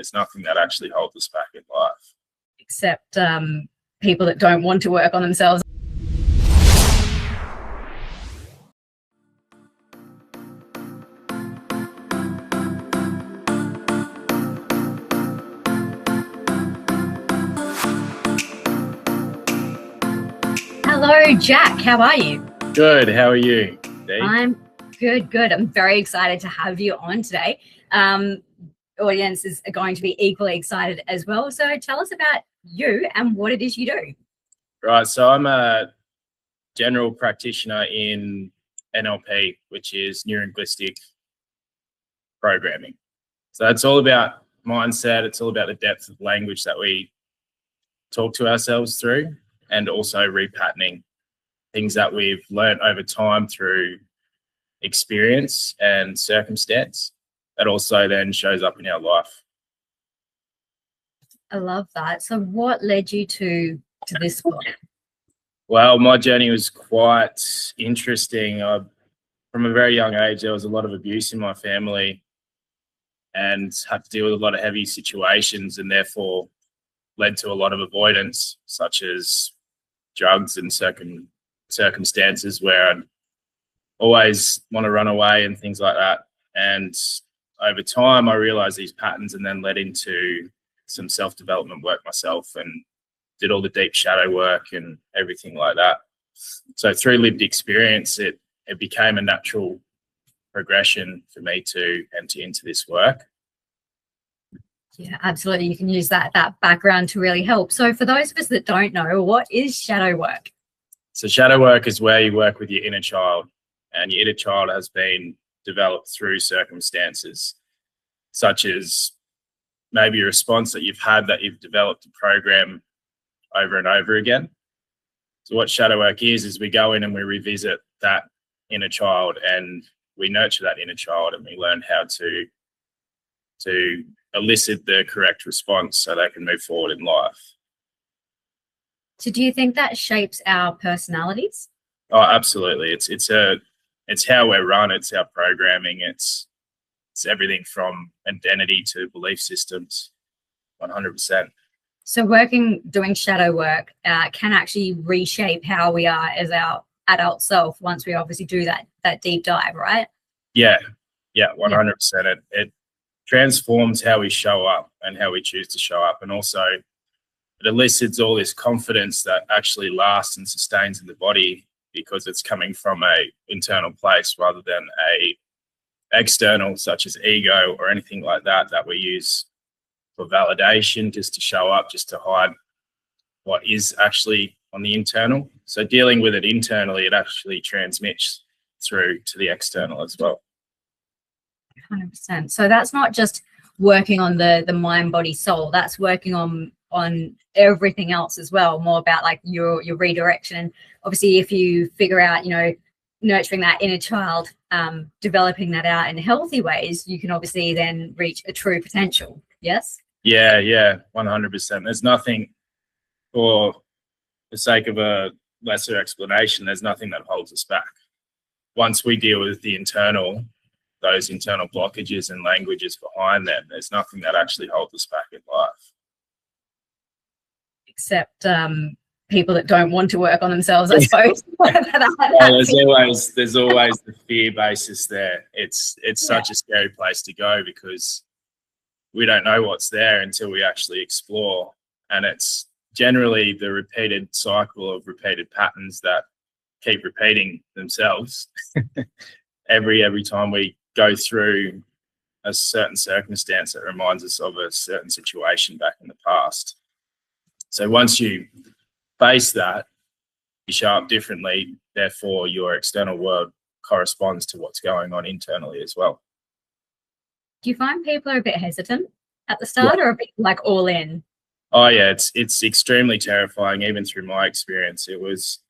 There's nothing that actually holds us back in life. Except people that don't want to work on themselves. Hello, Jack. How are you? Good. How are you, Dave? I'm good. I'm very excited to have you on today. Audiences are going to be equally excited as well. So tell us about you and what it is you do. Right. So I'm a general practitioner in NLP, which is neurolinguistic programming. So it's all about mindset. It's all about the depth of language that we talk to ourselves through, and also repatterning things that we've learned over time through experience and circumstance that also then shows up in our life. I love that. So what led you to this book? Well, my journey was quite interesting. From a very young age, there was a lot of abuse in my family and had to deal with a lot of heavy situations, and therefore led to a lot of avoidance, such as drugs and circumstances where I'd always want to run away and things like that. And over time, I realized these patterns and then led into some self-development work myself and did all the deep shadow work and everything like that. So through lived experience, it became a natural progression for me to enter into this work. Yeah, absolutely. You can use that background to really help. So for those of us that don't know, what is shadow work? So shadow work is where you work with your inner child, and your inner child has been developed through circumstances such as maybe a response that you've had that you've developed a program over and over again. So what shadow work is we go in and we revisit that inner child and we nurture that inner child, and we learn how to elicit the correct response so they can move forward in life. So do you think that shapes our personalities? Oh, absolutely. It's how we're run. It's our programming. It's everything from identity to belief systems. 100%. So doing shadow work can actually reshape how we are as our adult self once we obviously do that deep dive, right? Yeah, 100%. It transforms how we show up and how we choose to show up, and also it elicits all this confidence that actually lasts and sustains in the body because it's coming from a internal place rather than a external, such as ego or anything like that we use for validation, just to show up, just to hide what is actually on the internal. So dealing with it internally, it actually transmits through to the external as well. 100%. So that's not just working on the mind, body, soul. That's working on everything else as well, more about like your redirection. And obviously if you figure out, nurturing that inner child, developing that out in healthy ways, you can obviously then reach a true potential. Yes? Yeah, 100%. There's nothing, for the sake of a lesser explanation, there's nothing that holds us back. Once we deal with those internal blockages and languages behind them, there's nothing that actually holds us back in life. Except people that don't want to work on themselves, I suppose. Well, there's always the fear basis there. It's such a scary place to go because we don't know what's there until we actually explore. And it's generally the repeated cycle of repeated patterns that keep repeating themselves every time we go through a certain circumstance that reminds us of a certain situation back in the past. So once you face that, you show up differently, therefore your external world corresponds to what's going on internally as well. Do you find people are a bit hesitant at the start, or a bit like all in? Oh yeah, it's extremely terrifying. Even through my experience, it was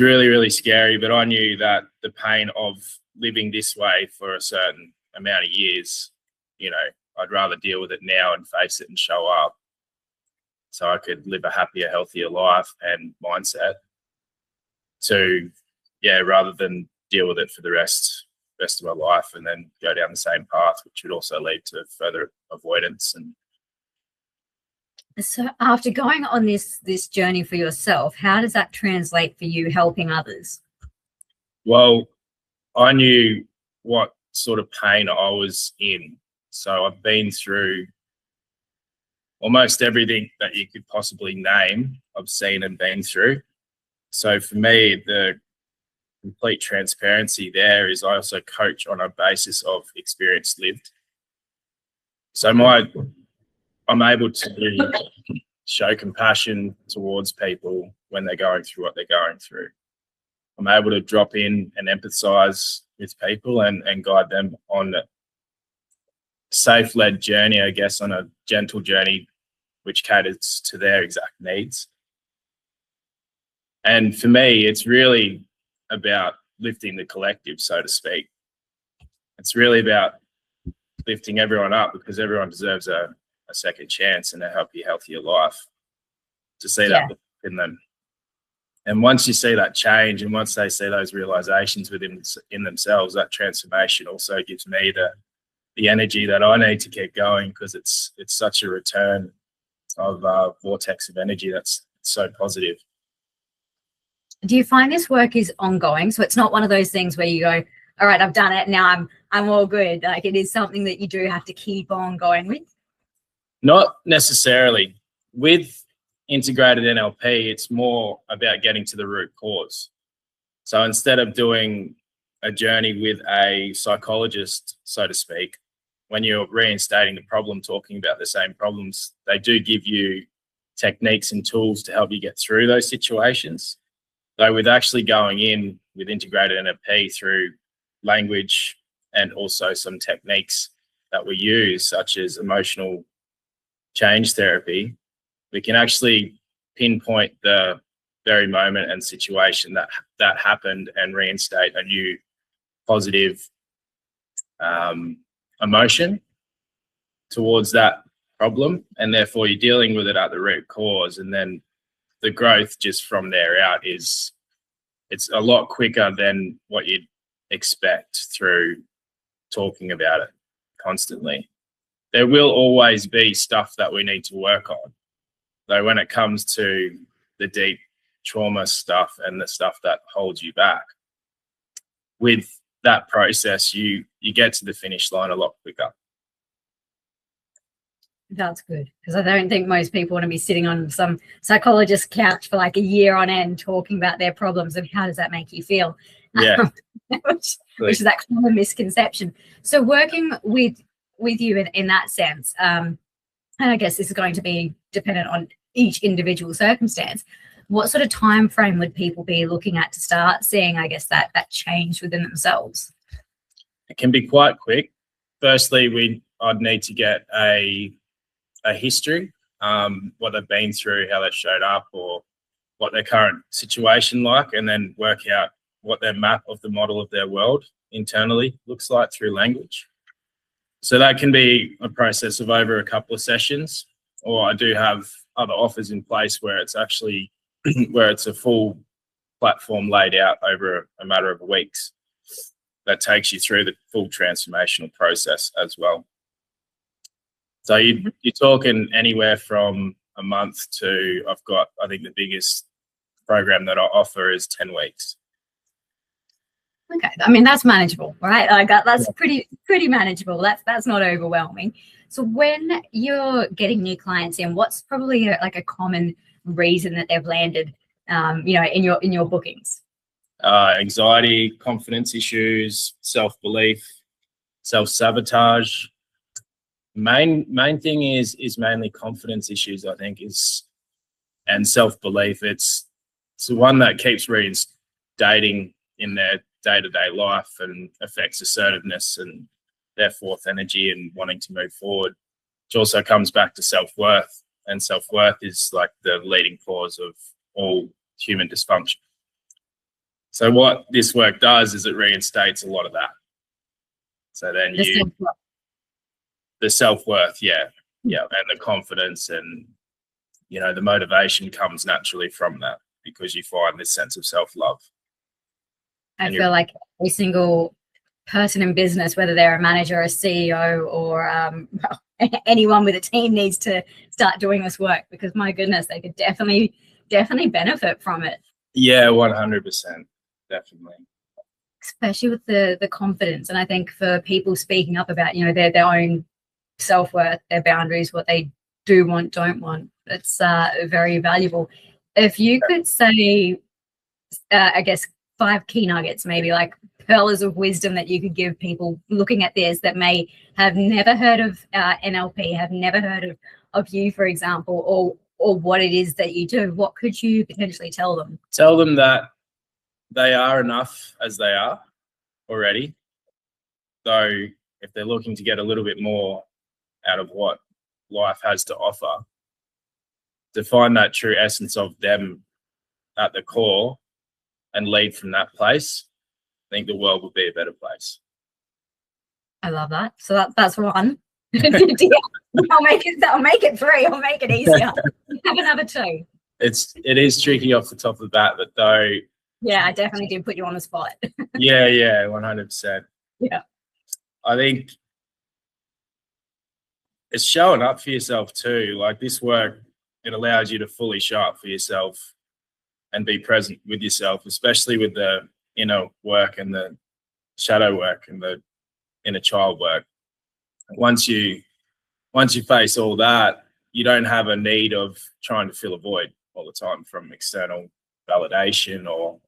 really, really scary, but I knew that the pain of living this way for a certain amount of years, I'd rather deal with it now and face it and show up so I could live a happier, healthier life and mindset rather than deal with it for the rest rest of my life and then go down the same path, which would also lead to further avoidance. And so after going on this journey for yourself, how does that translate for you helping others? Well, I knew what sort of pain I was in. So I've been through almost everything that you could possibly name, I've seen and been through. So for me, the complete transparency there is I also coach on a basis of experience lived. So I'm able to show compassion towards people when they're going through what they're going through. I'm able to drop in and empathize with people and guide them on a safe-led journey, I guess, on a gentle journey which caters to their exact needs. And for me, it's really about lifting the collective, so to speak. It's really about lifting everyone up because everyone deserves a second chance and a healthier life, to see that in them. And once you see that change and once they see those realizations in themselves, that transformation also gives me the energy that I need to keep going, because it's such a return of vortex of energy that's so positive. Do you find this work is ongoing? So it's not one of those things where you go, all right, I've done it, now I'm all good. Like, it is something that you do have to keep on going with? Not necessarily. With integrated NLP, it's more about getting to the root cause. So instead of doing a journey with a psychologist, so to speak, when you're reinstating the problem, talking about the same problems, they do give you techniques and tools to help you get through those situations. Though with actually going in with integrated NLP through language and also some techniques that we use, such as emotional change therapy, we can actually pinpoint the very moment and situation that happened and reinstate a new positive emotion towards that problem, and therefore you're dealing with it at the root cause, and then the growth just from there out it's a lot quicker than what you'd expect through talking about it constantly. There will always be stuff that we need to work on, though, when it comes to the deep trauma stuff and the stuff that holds you back. With that process, you get to the finish line a lot quicker. That's good, because I don't think most people want to be sitting on some psychologist's couch for like a year on end talking about their problems and how does that make you feel. Yeah. which is that common misconception. So working with you in that sense, and I guess this is going to be dependent on each individual circumstance, what sort of time frame would people be looking at to start seeing, I guess, that change within themselves? It can be quite quick. Firstly, I'd need to get a history, what they've been through, how that showed up, or what their current situation like, and then work out what their map of the model of their world internally looks like through language. So that can be a process of over a couple of sessions, or I do have other offers in place where it's actually where it's a full platform laid out over a matter of weeks that takes you through the full transformational process as well. So you're talking anywhere from a month to, I think the biggest program that I offer is 10 weeks. Okay, I mean, that's manageable, right? Like that's pretty manageable. That's not overwhelming. So when you're getting new clients in, what's probably like a common reason that they've landed, in your bookings? Anxiety, confidence issues, self-belief, self-sabotage. Main thing is mainly confidence issues, I think, and self-belief. It's the one that keeps reinstating in their day-to-day life and affects assertiveness and their fourth energy and wanting to move forward, which also comes back to self-worth. And self-worth is like the leading cause of all human dysfunction. So what this work does is it reinstates a lot of that. So then the self-worth, and the confidence and, the motivation comes naturally from that because you find this sense of self-love. I feel like every single person in business, whether they're a manager, a CEO, or anyone with a team, needs to start doing this work, because my goodness, they could definitely benefit from it. Yeah, 100%, definitely. Especially with the confidence. And I think for people speaking up about, their own self-worth, their boundaries, what they do want, don't want, it's very valuable. If you could say, I guess, 5 key nuggets, maybe like pearls of wisdom that you could give people looking at this that may have never heard of NLP, have never heard of you, for example, or what it is that you do, what could you potentially tell them? Tell them that they are enough as they are already. Though if they're looking to get a little bit more out of what life has to offer, to find that true essence of them at the core and lead from that place, I think the world will be a better place. I love that. So that's one. I'll make it 3. I'll make it easier. Have another 2. It is tricky off the top of the bat, but though. Yeah, I definitely did put you on the spot. Yeah, 100%. Yeah. I think it's showing up for yourself too. Like this work, it allows you to fully show up for yourself and be present with yourself, especially with the inner work and the shadow work and the inner child work. Once you face all that, you don't have a need of trying to fill a void all the time from external validation or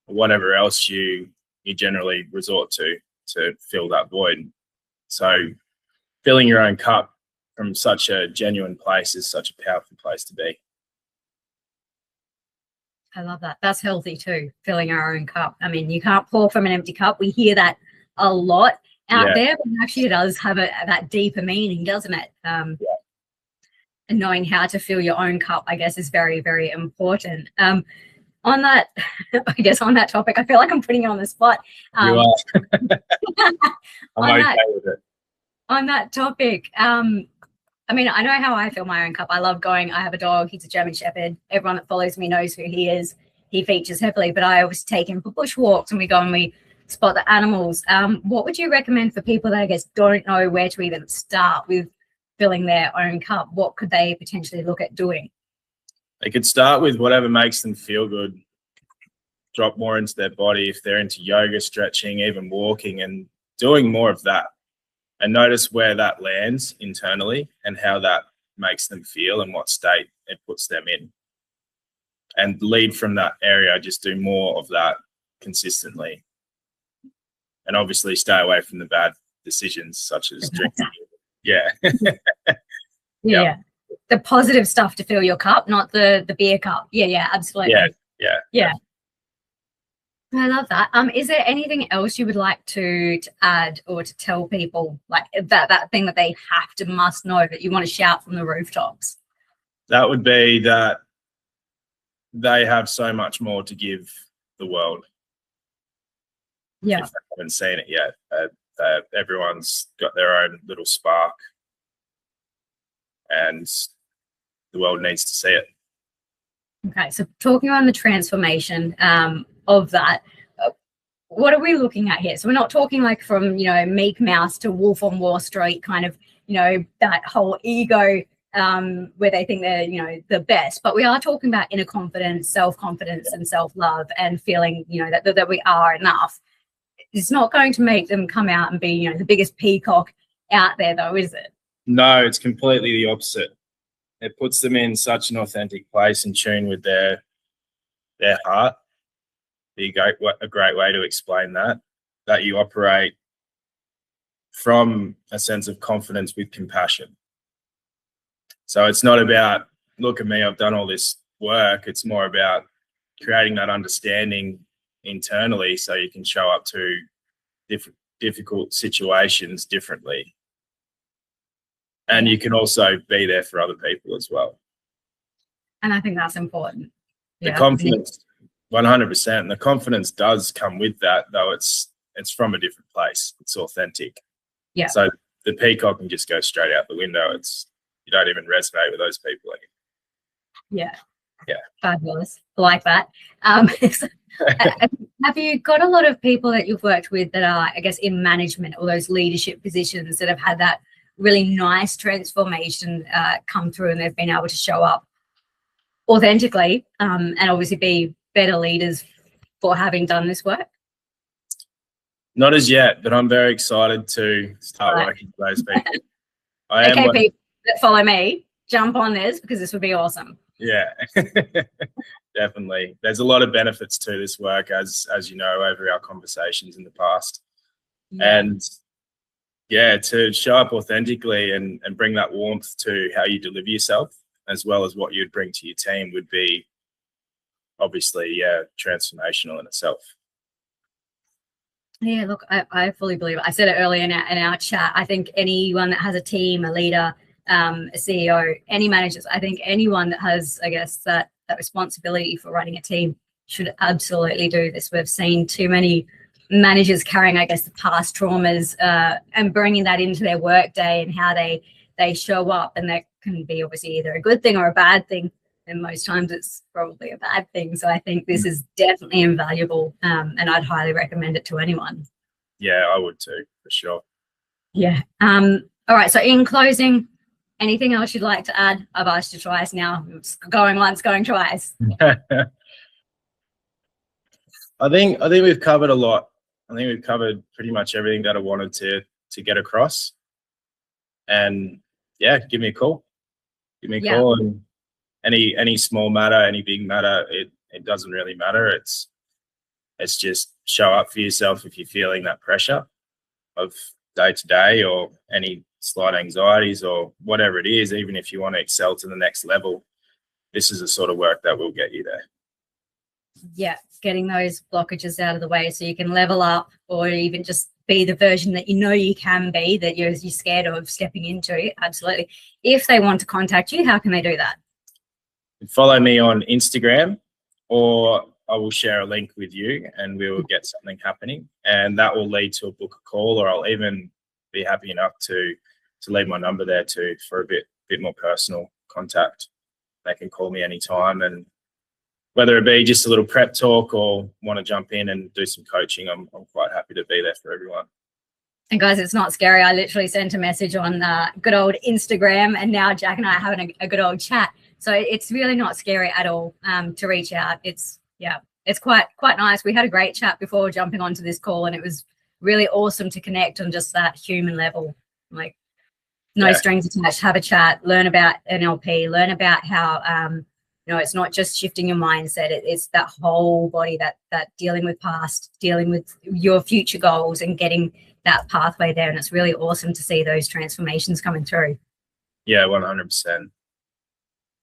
whatever else you generally resort to fill that void. So filling your own cup from such a genuine place is such a powerful place to be. I love that. That's healthy too, filling our own cup. I mean, you can't pour from an empty cup. We hear that a lot out there, but actually it does have that deeper meaning, doesn't it? And knowing how to fill your own cup, I guess, is very, very important. On that, I guess on that topic, I feel like I'm putting you on the spot. You are. I'm okay with it. On that topic, I mean, I know how I fill my own cup. I love going. I have a dog. He's a German Shepherd. Everyone that follows me knows who he is. He features heavily, but I always take him for bushwalks and we go and we spot the animals. What would you recommend for people that, I guess, don't know where to even start with filling their own cup? What could they potentially look at doing? They could start with whatever makes them feel good, drop more into their body. If they're into yoga, stretching, even walking, and doing more of that, and notice where that lands internally and how that makes them feel and what state it puts them in. And lead from that area, just do more of that consistently. And obviously stay away from the bad decisions such as drinking. Yeah. Yeah. The positive stuff to fill your cup, not the beer cup. Yeah, absolutely. Yeah. I love that. Is there anything else you would like to add or to tell people, like that thing that they must know, that you want to shout from the rooftops? That would be that they have so much more to give the world. Yeah. If they haven't seen it yet, everyone's got their own little spark and the world needs to see it. Okay, so talking on the transformation of that, what are we looking at here? So we're not talking like from, Meek Mouse to Wolf on Wall Street, kind of, that whole ego where they think they're, the best, but we are talking about inner confidence, self-confidence and self-love and feeling, that we are enough. It's not going to make them come out and be, the biggest peacock out there though, is it? No, it's completely the opposite. It puts them in such an authentic place in tune with their heart. A great way to explain that you operate from a sense of confidence with compassion. So it's not about, look at me, I've done all this work. It's more about creating that understanding internally so you can show up to difficult situations differently. And you can also be there for other people as well. And I think that's important. The confidence, 100%. And the confidence does come with that, though it's from a different place. It's authentic. Yeah. So the peacock can just go straight out the window. You don't even resonate with those people anymore. Yeah. Yeah. Fabulous. I like that. Have you got a lot of people that you've worked with that are, I guess, in management or those leadership positions that have had that really nice transformation come through, and they've been able to show up authentically and obviously be better leaders for having done this work? Not as yet, but I'm very excited to start working with those people. Okay, people that follow me, jump on this because this would be awesome. Yeah, definitely. There's a lot of benefits to this work, as you know, over our conversations in the past. Yeah. And yeah, to show up authentically and bring that warmth to how you deliver yourself, as well as what you'd bring to your team, would be obviously, yeah, transformational in itself. Yeah, look, I fully believe it. I said it earlier in our chat. I think anyone that has a team, a leader, a CEO, any managers, I think anyone that has, I guess, that responsibility for running a team should absolutely do this. We've seen too many managers carrying, I guess, the past traumas and bringing that into their work day and how they show up. And that can be obviously either a good thing or a bad thing. And most times it's probably a bad thing. So I think this is definitely invaluable, and I'd highly recommend it to anyone. Yeah, I would too, for sure. Yeah. All right. So in closing, anything else you'd like to add? I've asked you twice now. It's going once, going twice. I think we've covered a lot. I think we've covered pretty much everything that I wanted to get across. And yeah, give me a call. Give me a call, and any small matter, any big matter, it doesn't really matter. It's just show up for yourself if you're feeling that pressure of day to day, or any slight anxieties or whatever it is. Even if you want to excel to the next level, this is the sort of work that will get you there. Yeah, getting those blockages out of the way so you can level up, or even just be the version that you know you can be, that you're scared of stepping into. Absolutely. If they want to contact you, how can they do that? Follow me on Instagram, or I will share a link with you and we will get something happening, and that will lead to a book a call, or I'll even be happy enough to leave my number there too for a bit more personal contact. They can call me anytime, and whether it be just a little prep talk or want to jump in and do some coaching, I'm quite happy to be there for everyone. And guys, it's not scary. I literally sent a message on good old Instagram, and now Jack and I are having a good old chat. So it's really not scary at all to reach out. It's quite nice. We had a great chat before jumping onto this call, and it was really awesome to connect on just that human level. Like no strings attached, have a chat, learn about NLP, learn about how it's not just shifting your mindset. It's that whole body, that dealing with past, dealing with your future goals, and getting that pathway there. And it's really awesome to see those transformations coming through. Yeah, 100%.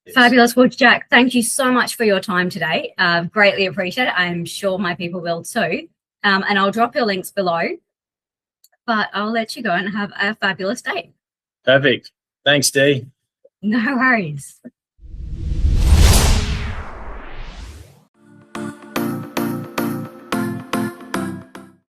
Yes. Fabulous. Well, Jack, thank you so much for your time today. Greatly appreciate it. I'm sure my people will too. And I'll drop your links below, but I'll let you go and have a fabulous day. Perfect. Thanks, Dee. No worries.